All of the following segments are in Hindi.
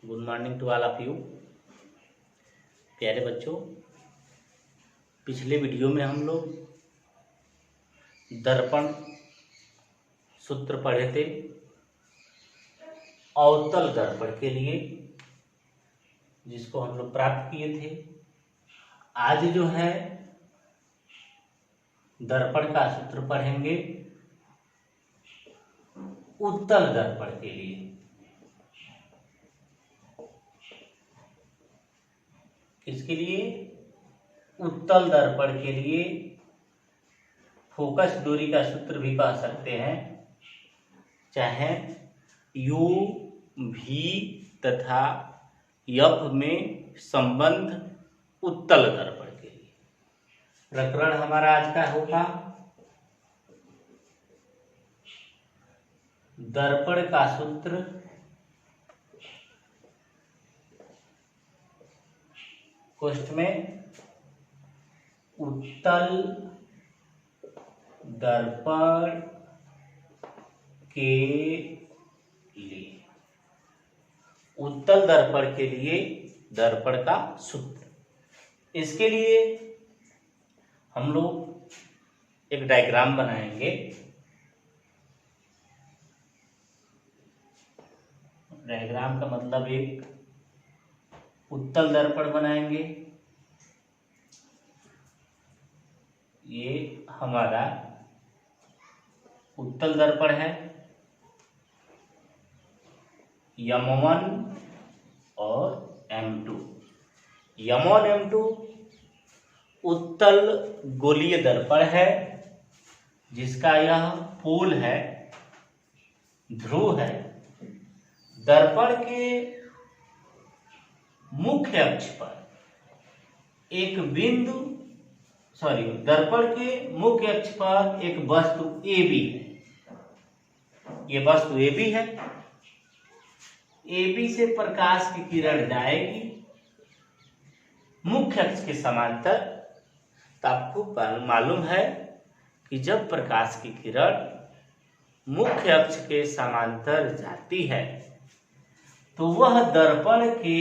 Good morning to all of you. प्यारे बच्चों, पिछले वीडियो में हम लोग दर्पण सूत्र पढ़े थे अवतल दर्पण के लिए, जिसको हम लोग प्राप्त किए थे। आज जो है दर्पण का सूत्र पढ़ेंगे उत्तल दर्पण के लिए। किसके लिए? उत्तल दर्पण के लिए। फोकस दूरी का सूत्र भी कह सकते हैं, चाहे यू भी तथा एफ में संबंध उत्तल दर्पण के लिए। प्रकरण हमारा आज का होगा दर्पण का सूत्र कोष्ठ में उत्तल दर्पण के लिए। उत्तल दर्पण के लिए दर्पण का सूत्र। इसके लिए हम लोग एक डायग्राम बनाएंगे। डायग्राम का मतलब एक उत्तल दर्पण बनाएंगे। ये हमारा उत्तल दर्पण है, M1 और M2। M1 M2 उत्तल गोलीय दर्पण है, जिसका यह पोल है, ध्रुव है। दर्पण के मुख्य अक्ष पर एक बिंदु दर्पण के मुख्य अक्ष पर एक वस्तु AB है। ये वस्तु AB है। AB से प्रकाश की किरण जाएगी मुख्य अक्ष के समांतर। तो आपको मालूम है कि जब प्रकाश की किरण मुख्य अक्ष के समांतर जाती है तो वह दर्पण के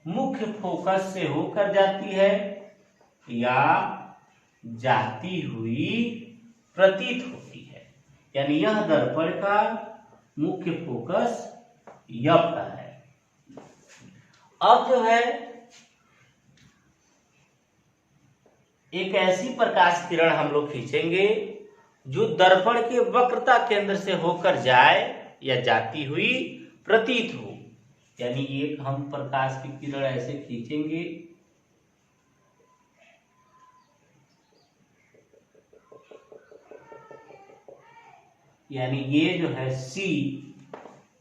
मुख्य फोकस से होकर जाती है या जाती हुई प्रतीत होती है। यानी यह दर्पण का मुख्य फोकस F है। अब जो है एक ऐसी प्रकाश किरण हम लोग खींचेंगे जो दर्पण के वक्रता केंद्र से होकर जाए या जाती हुई प्रतीत हो। यानी एक हम प्रकाश की किरण ऐसे खींचेंगे, यानी ये जो है C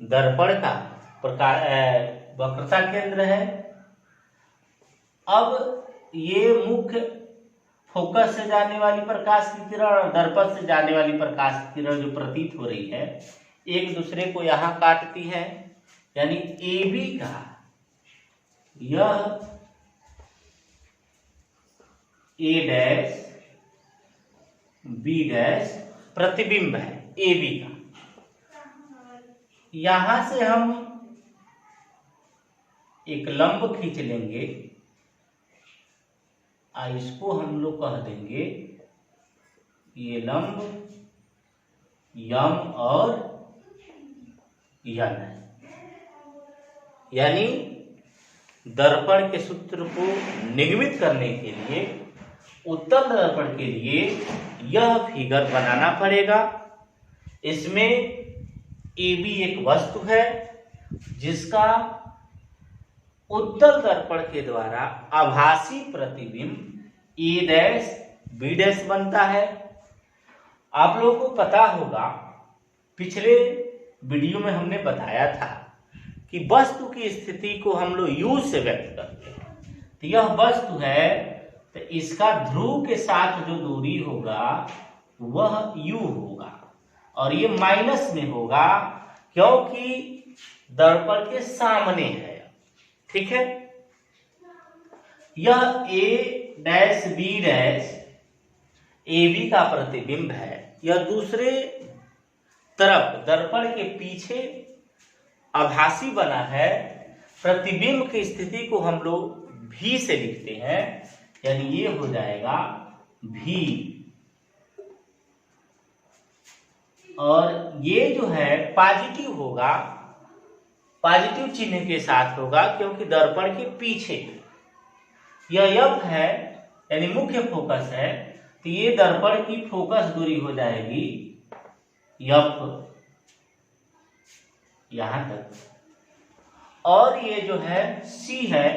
दर्पण का प्रकाश वक्रता केंद्र है। अब ये मुख्य फोकस से जाने वाली प्रकाश की किरण और दर्पण से जाने वाली प्रकाश की किरण जो प्रतीत हो रही है, एक दूसरे को यहां काटती है। यानी AB का यह A डैश B डैश प्रतिबिंब है AB का। यहां से हम एक लंब खींच लेंगे, इसको हम लोग कह देंगे ये लंब M और N है। यानी दर्पण के सूत्र को निगमित करने के लिए उत्तल दर्पण के लिए यह फिगर बनाना पड़ेगा। इसमें AB एक वस्तु है जिसका उत्तल दर्पण के द्वारा आभासी प्रतिबिंब A डैश B डैश बनता है। आप लोगों को पता होगा, पिछले वीडियो में हमने बताया था कि वस्तु की स्थिति को हम लोग U से व्यक्त करते हैं। तो यह वस्तु है, तो इसका ध्रुव के साथ जो दूरी होगा वह U होगा और ये माइनस में होगा क्योंकि दर्पण के सामने है। ठीक है। यह A dash B dash AB का प्रतिबिंब है। यह दूसरे तरफ दर्पण के पीछे आभासी बना है, प्रतिबिंब की स्थिति को हम लोग भी से लिखते हैं, यानी ये हो जाएगा भी, और ये जो है पॉजिटिव होगा, पॉजिटिव चिन्ह के साथ होगा क्योंकि दर्पण के पीछे यह एफ है यानी मुख्य फोकस है, तो ये दर्पण की फोकस दूरी हो जाएगी एफ यहां तक, और ये जो है सी है,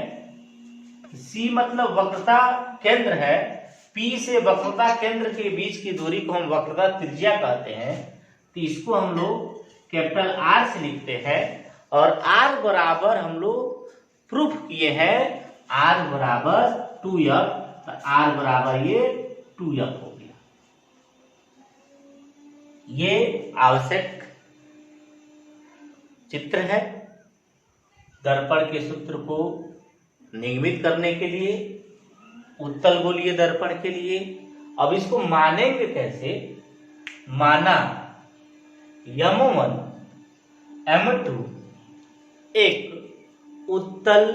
सी मतलब वक्रता केंद्र है, पी से वक्रता केंद्र के बीच की दूरी को हम वक्रता त्रिज्या कहते हैं, तो इसको हम लोग कैपिटल आर से लिखते हैं, और आर बराबर हम लोग प्रूफ किए हैं आर बराबर 2f, तो आर बराबर ये 2f हो गया। ये आवश्यक चित्र है दर्पण के सूत्र को निगमित करने के लिए, उत्तल गोलीय दर्पण के लिए। अब इसको मानेंगे कैसे? माना M1 M2 एक उत्तल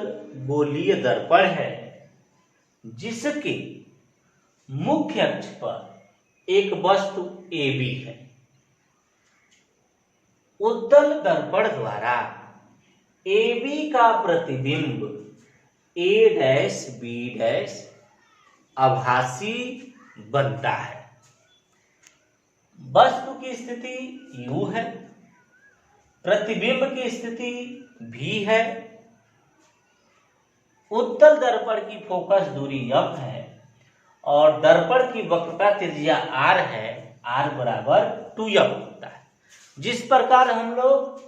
गोलीय दर्पण है जिसके मुख्य अक्ष पर एक वस्तु AB है। उत्तल दर्पण द्वारा AB का प्रतिबिंब A डैश B डैश आभासी बनता है। वस्तु की स्थिति U है, प्रतिबिंब की स्थिति V है, उत्तल दर्पण की फोकस दूरी F है, और दर्पण की वक्रता त्रिज्या R है, R बराबर 2F होता है। जिस प्रकार हम लोग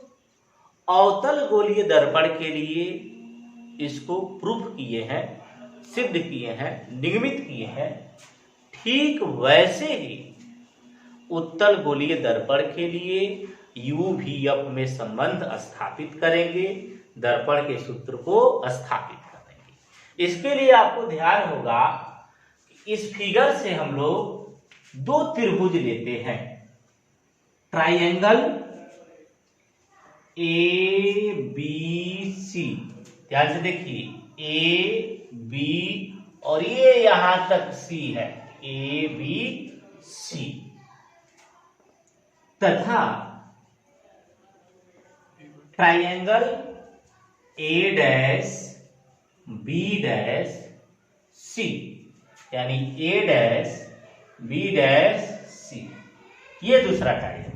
अवतल गोलीय दर्पण के लिए इसको प्रूफ किए हैं, सिद्ध किए हैं, निगमित किए हैं, ठीक वैसे ही उत्तल गोलीय दर्पण के लिए UVF में संबंध स्थापित करेंगे, दर्पण के सूत्र को स्थापित करेंगे। इसके लिए आपको ध्यान होगा इस फिगर से हम लोग दो त्रिभुज लेते हैं, ट्राइंगल ABC, ध्यान से देखिए AB और ये यहां तक C है, ABC, तथा triangle A dash B dash C, यानी A dash B dash C, ये दूसरा ट्राइंगल,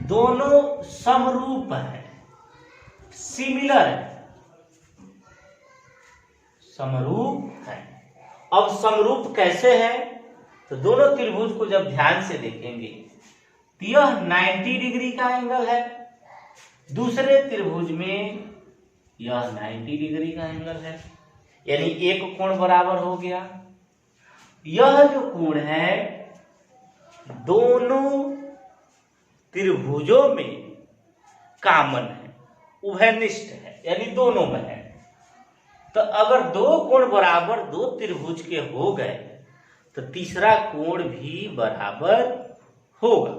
दोनों समरूप है, सिमिलर है, समरूप है। अब समरूप कैसे है? तो दोनों त्रिभुज को जब ध्यान से देखेंगे तो यह 90 डिग्री का एंगल है, दूसरे त्रिभुज में यह 90 डिग्री का एंगल है, यानी एक कोण बराबर हो गया। यह जो कोण है दोनों त्रिभुजों में कॉमन है, उभयनिष्ठ है, यानी दोनों में है। तो अगर दो कोण बराबर दो त्रिभुज के हो गए तो तीसरा कोण भी बराबर होगा,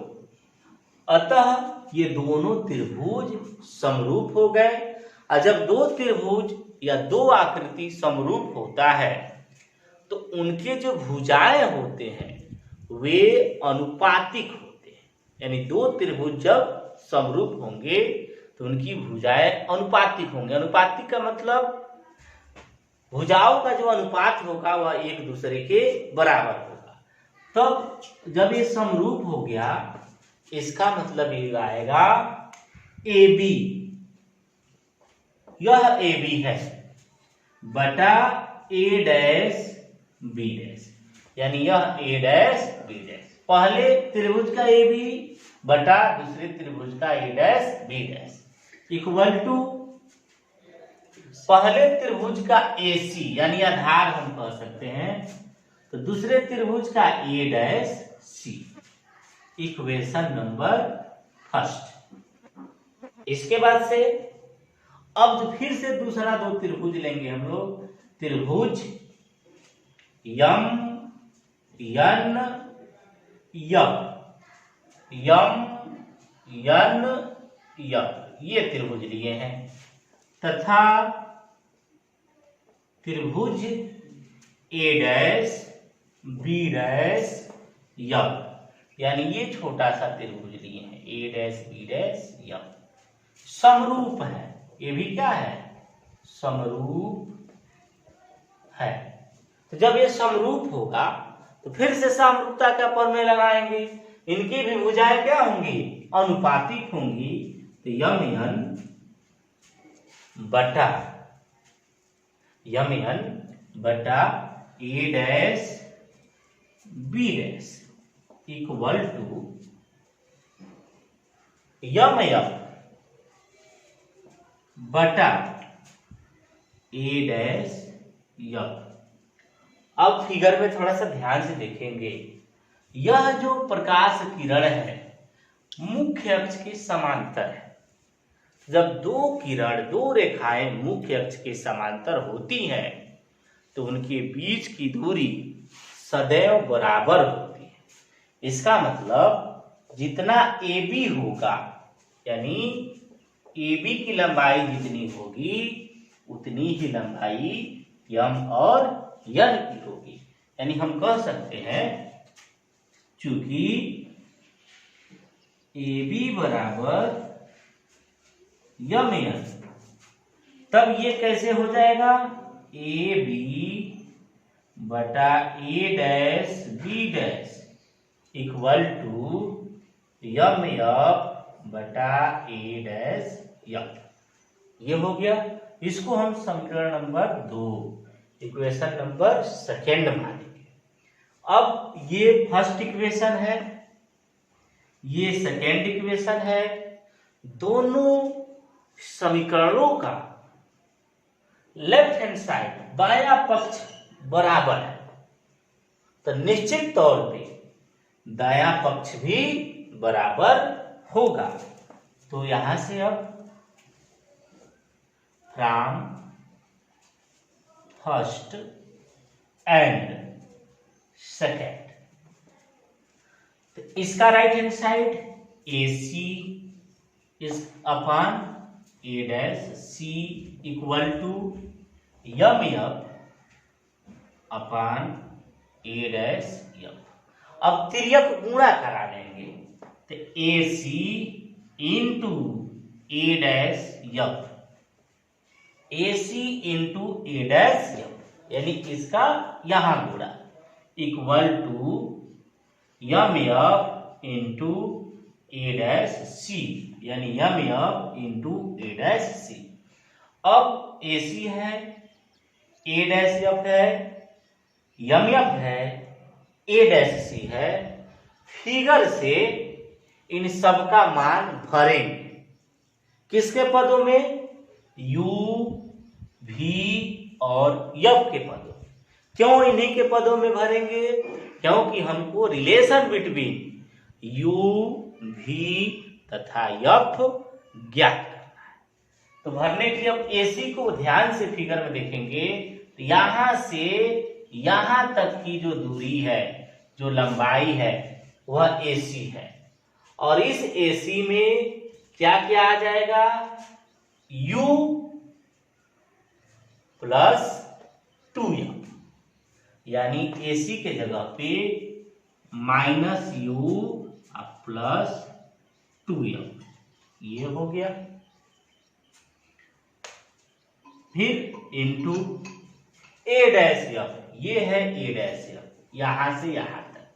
अतः ये दोनों त्रिभुज समरूप हो गए। और जब दो त्रिभुज या दो आकृति समरूप होता है तो उनके जो भुजाएं होते हैं वे अनुपातिक होते हैं, यानी दो त्रिभुज जब समरूप होंगे तो उनकी भुजाएं अनुपातिक होंगे। अनुपातिक का मतलब भुजाओं का जो अनुपात होगा वह एक दूसरे के बराबर होगा। तब जब ये समरूप हो गया इसका मतलब ये आएगा AB, यह AB है बटा A डैश B डैश, यानी यह A डैश B डैश, पहले त्रिभुज का AB बटा दूसरे त्रिभुज का A dash B dash equal to पहले त्रिभुज का AC यानी आधार हम कह सकते हैं, तो दूसरे त्रिभुज का A dash C, equation number first. इसके बाद से अब जो फिर से दूसरा दो त्रिभुज लेंगे हम लोग, त्रिभुज MNF, ये त्रिभुज लिए हैं तथा त्रिभुज ए डैश बी डैश यफ, यानी ये छोटा सा त्रिभुज लिए हैं ए डैश बी डैश यफ, समरूप है। ये भी क्या है? समरूप है। तो जब ये समरूप होगा तो फिर से समरूपता का प्रमेय लगाएंगे। इनकी भी भुजाएं क्या होंगी? अनुपातिक होंगी। तो यम एन बटा A dash B dash equal to Yama F बटा ए डैश यफ। अब फिगर में थोड़ा सा ध्यान से देखेंगे। यह जो प्रकाश किरण है मुख्य अक्ष के समांतर है। जब दो रेखाएं मुख्य अक्ष के समांतर होती हैं तो उनके बीच की दूरी सदैव बराबर होती है। इसका मतलब जितना AB होगा, यानी AB की लंबाई जितनी होगी उतनी ही लंबाई यम और यन की होगी। यानी हम कह सकते हैं चूंकि AB बराबर यम एन, तब ये कैसे हो जाएगा? AB बटा A dash B dash equal to Yama F बटा ए डैश यफ। ये हो गया। इसको हम समीकरण नंबर 2, इक्वेशन नंबर 2 मानेंगे। अब ये फर्स्ट इक्वेशन है, ये सेकेंड इक्वेशन है। दोनों समीकरणों का लेफ्ट हैंड साइड बायां पक्ष बराबर है, तो निश्चित तौर पे दायां पक्ष भी बराबर होगा। तो यहां से अब फ्रॉम फर्स्ट एंड सेकेंड, तो इसका right hand side AC is upon A dash C equal to Yama F upon A dash F. अब तिर्यक गुणा करा लेंगे तो AC into A dash F, AC into A dash F, यानी इसका यहां गुणा equal to Yama F into A dash C, यानी M F into A dash C. अब AC है, ए डैश एफ है, यम एफ है, ए डैश सी है। फिगर से इन सब का मान भरेंगे किसके पदों में? U, V और यफ के पदों। क्यों इन्हीं के पदों में भरेंगे? क्योंकि हमको रिलेशन बिटवीन U, V तथा यफ ज्ञात करना है। तो भरने के लिए अब AC को ध्यान से फिगर में देखेंगे तो यहां से यहां तक की जो दूरी है, जो लंबाई है, वह AC है। और इस AC में क्या क्या आ जाएगा? U प्लस 2F, यानी AC के जगह पे माइनस U प्लस 2F, ये हो गया। फिर इंटू ए डैश एफ, ये है ए डैश एफ, यहां से यहां तक।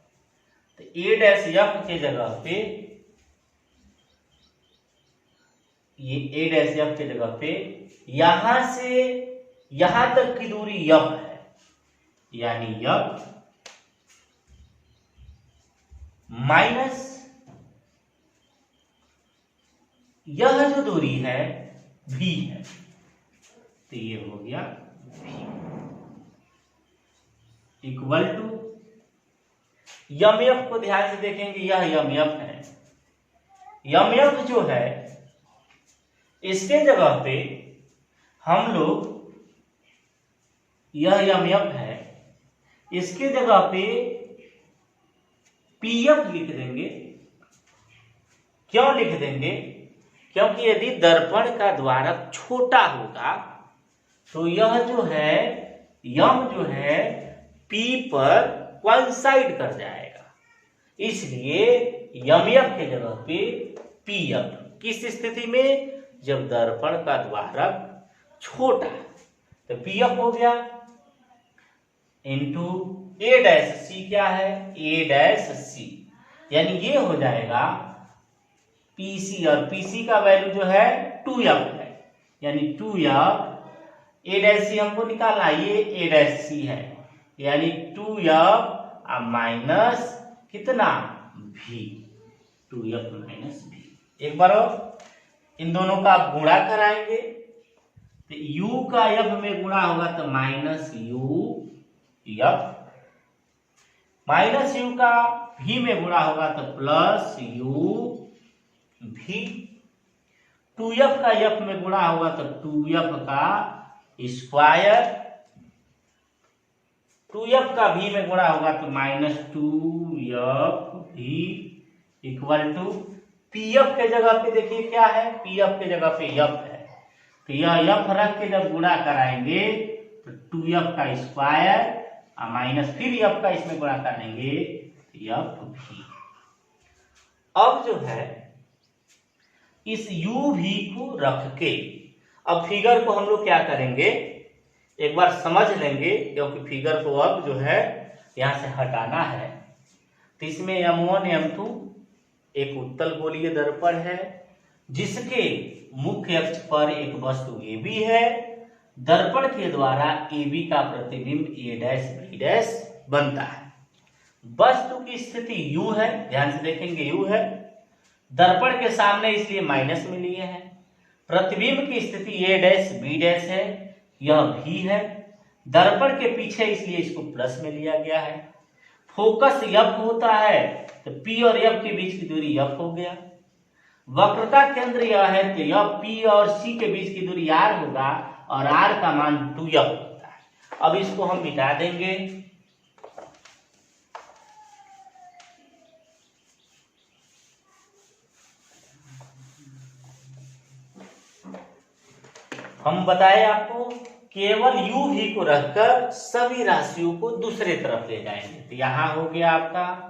तो ए डैश एफ के जगह पे, ये ए डैश एफ के जगह पे यहां से यहां तक की दूरी यफ है, यानी यफ माइनस यह जो दूरी है v है, तो ये हो गया v equal to Yama f को ध्यान से देखेंगे, यह यम एफ है। यम एफ जो है इसके जगह पे हम लोग, यह यम एफ है, इसके जगह पे पीएफ लिख देंगे। क्यों लिख देंगे? क्योंकि यदि दर्पण का द्वारक छोटा होगा तो यह जो है यम जो है P पर कोइंसाइड कर जाएगा, इसलिए यमयफ के जगह पे पीएफ। किस स्थिति में? जब दर्पण का द्वारक छोटा है तो पीएफ हो गया इंटू ए डैश सी। क्या है? ए डैश सी, यानी ये हो जाएगा पीसी, और पीसी का वैल्यू जो है 2f है, यानी 2f। ए डैश सी हमको निकालना, ये ए डैश सी है, यानी 2f माइनस कितना? v, 2f minus v। एक बार और इन दोनों का आप गुणा कराएंगे तो u का f में गुणा होगा तो minus u f, minus u का v में गुणा होगा तो प्लस u v, 2f का f में गुणा होगा तो 2f का स्क्वायर, 2f का v में गुणा होगा तो minus 2f v equal to pf के जगह पे देखिए क्या है, pf के जगह पे f है, तो यह f रख के जब गुणा कराएंगे तो 2f का स्क्वायर माइनस फिर f का इसमें गुणा करेंगे तो f v। अब जो है इस u v को रख के अब फिगर को हम लोग क्या करेंगे, एक बार समझ लेंगे, क्योंकि फिगर को अब जो है यहां से हटाना है। तो इसमें M1 M2 एक उत्तल गोलीय दर्पण है जिसके मुख्य अक्ष पर एक वस्तु AB है। दर्पण के द्वारा AB का प्रतिबिंब A डैश B डैश बनता है। वस्तु की स्थिति U है, ध्यान से देखेंगे U है, दर्पण के सामने इसलिए माइनस में लिए हैं। प्रतिबिंब की स्थिति A डैश B डैश है, यह V है। दर्पण के पीछे इसलिए इसको प्लस में लिया गया है। फोकस F होता है तो P और F के बीच की दूरी F हो गया। वक्रता केंद्र यह है तो यह P और C के बीच की दूरी R होगा और R का मान 2F होता है। अब इसको हम मिटा देंगे, हम बताए आपको केवल u v को रखकर सभी राशियों को दूसरे तरफ ले जाएंगे। तो यहां हो गया आपका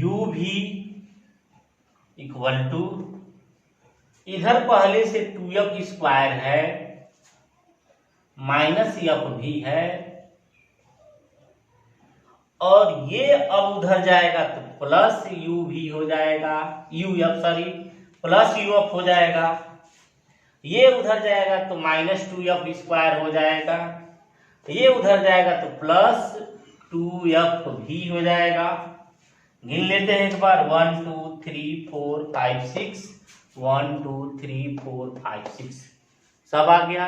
u v इक्वल टू, इधर पहले से 2f स्क्वायर है माइनस f भी है, और ये अब उधर जाएगा तो प्लस u भी हो जाएगा, प्लस uf हो जाएगा। ये उधर जाएगा तो माइनस 2f स्क्वायर हो जाएगा, ये उधर जाएगा तो प्लस 2f भी हो जाएगा। गिन लेते हैं एक बार, 1 2 3 4 5 6, 1 2 3 4 5 6 सब आ गया।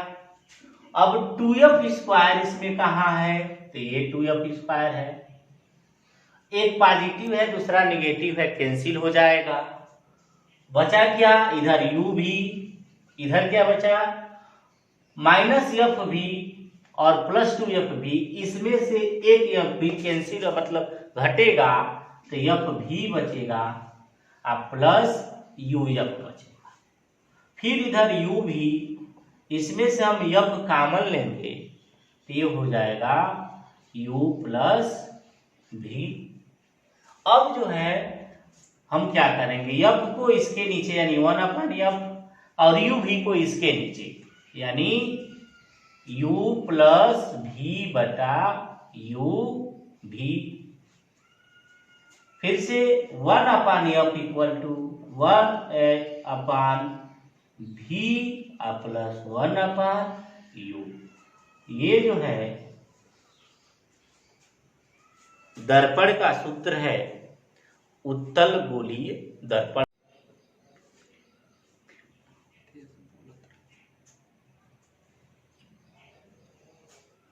अब 2f स्क्वायर इसमें कहाँ है, तो ये 2f स्क्वायर है, एक पॉजिटिव है दूसरा नेगेटिव है, कैंसिल हो जाएगा। बचा क्या, इधर u भी, इधर क्या बचा माइनस f भी और प्लस 2f भी, इसमें से एक f भी कैंसिल मतलब घटेगा तो f भी बचेगा और प्लस uf बचेगा। फिर इधर u भी, इसमें से हम f कॉमन लेंगे तो ये हो जाएगा u प्लस v। अब जो है हम क्या करेंगे, f को इसके नीचे यानी 1/f और u v को इसके नीचे यानी u प्लस v बटा u v। फिर से 1/f equal to 1/v plus 1/u। ये जो है दर्पण का सूत्र है उत्तल गोलीय दर्पण।